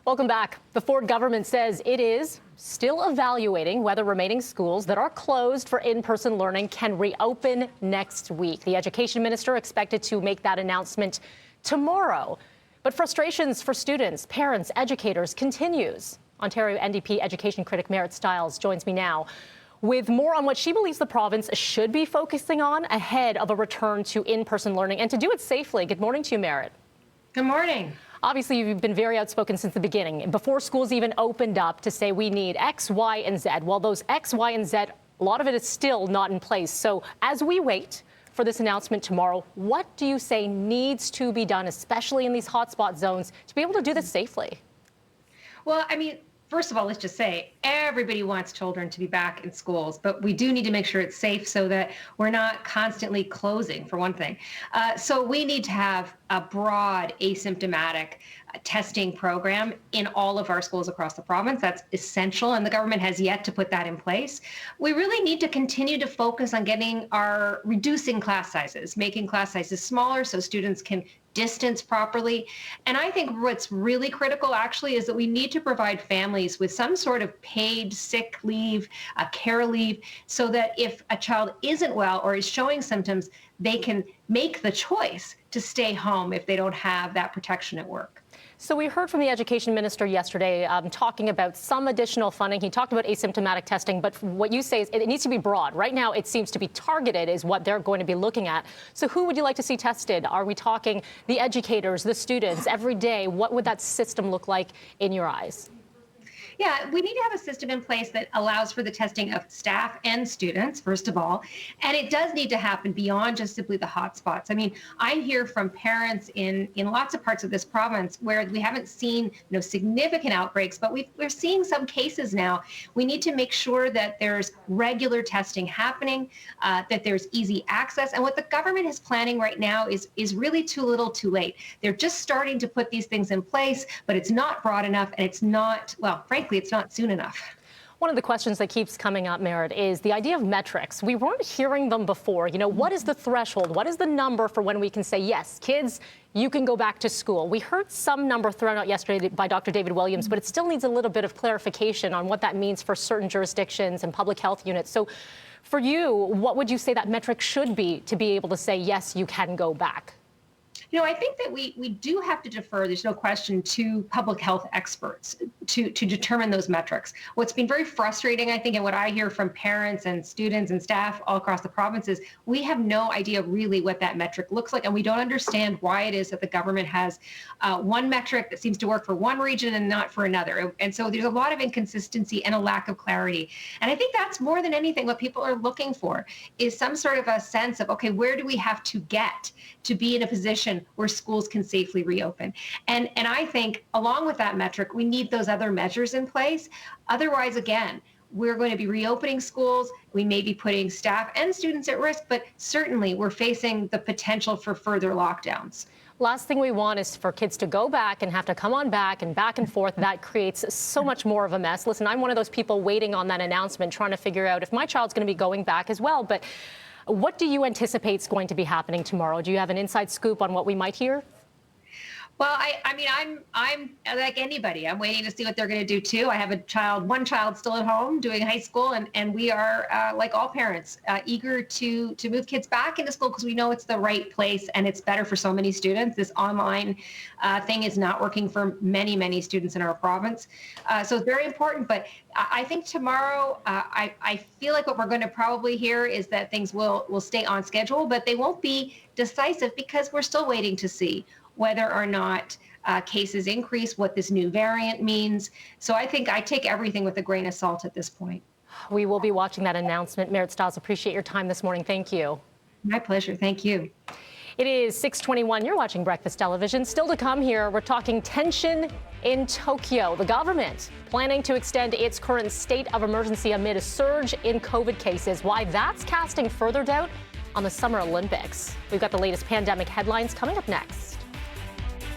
Welcome back. The Ford government says it is still evaluating whether remaining schools that are closed for in-person learning can reopen next week. The education minister expected to make that announcement tomorrow. But frustrations for students, parents, educators continues. Ontario NDP education critic Merritt Stiles joins me now with more on what she believes the province should be focusing on ahead of a return to in-person learning and to do it safely. Good morning to you, Merritt. Good morning. Obviously, you've been very outspoken since the beginning, before schools even opened up, to say we need X, Y, and Z. Well, those X, Y, and Z, a lot of it is still not in place. So as we wait for this announcement tomorrow, what do you say needs to be done, especially in these hotspot zones, to be able to do this safely? Well, I mean, first of all, let's just say everybody wants children to be back in schools, but we do need to make sure it's safe so that we're not constantly closing, for one thing. So we need to have a broad asymptomatic testing program in all of our schools across the province. That's essential, and the government has yet to put that in place. We really need to continue to focus on reducing class sizes, making class sizes smaller so students can distance properly. And I think what's really critical actually is that we need to provide families with some sort of paid sick leave, care leave, so that if a child isn't well or is showing symptoms, they can make the choice to stay home if they don't have that protection at work. So we heard from the education minister yesterday talking about some additional funding. He talked about asymptomatic testing, but what you say is it needs to be broad. Right now, it seems to be targeted is what they're going to be looking at. So who would you like to see tested? Are we talking the educators, the students, every day? What would that system look like in your eyes? Yeah, we need to have a system in place that allows for the testing of staff and students, first of all. And it does need to happen beyond just simply the hotspots. I mean, I hear from parents in lots of parts of this province where we haven't seen significant outbreaks, but we're seeing some cases now. We need to make sure that there's regular testing happening, that there's easy access. And what the government is planning right now is really too little too late. They're just starting to put these things in place, but it's not broad enough, and it's not, well, frankly, it's not soon enough. One of the questions that keeps coming up, Merritt, is the idea of metrics. We weren't hearing them before. What is the threshold? What is the number for when we can say, yes, kids, you can go back to school? We heard some number thrown out yesterday by Dr. David Williams, but it still needs a little bit of clarification on what that means for certain jurisdictions and public health units. So for you, what would you say that metric should be to be able to say, yes, you can go back? I think that we do have to defer, there's no question, to public health experts to determine those metrics. What's been very frustrating, I think, and what I hear from parents and students and staff all across the province is we have no idea really what that metric looks like, and we don't understand why it is that the government has one metric that seems to work for one region and not for another. And so there's a lot of inconsistency and a lack of clarity. And I think that's more than anything what people are looking for is some sort of a sense of, okay, where do we have to get to be in a position where schools can safely reopen? And I think along with that metric, we need those other measures in place. Otherwise, again, we're going to be reopening schools. We may be putting staff and students at risk, but certainly we're facing the potential for further lockdowns. Last thing we want is for kids to go back and have to come on back and forth. That creates so much more of a mess. Listen, I'm one of those people waiting on that announcement, trying to figure out if my child's going to be going back as well. But what do you anticipate is going to be happening tomorrow? Do you have an inside scoop on what we might hear? Well, I mean, I'm like anybody. I'm waiting to see what they're going to do too. I have one child still at home doing high school, and we are, like all parents, eager to move kids back into school because we know it's the right place and it's better for so many students. This online thing is not working for many, many students in our province. So it's very important. But I think tomorrow, I feel like what we're going to probably hear is that things will stay on schedule, but they won't be decisive because we're still waiting to see whether or not cases increase, what this new variant means. So I think I take everything with a grain of salt at this point. We will be watching that announcement. Merritt Stiles, appreciate your time this morning. Thank you. My pleasure. Thank you. It is 6:21. You're watching Breakfast Television. Still to come here, we're talking tension in Tokyo. The government planning to extend its current state of emergency amid a surge in COVID cases. Why that's casting further doubt on the Summer Olympics. We've got the latest pandemic headlines coming up next.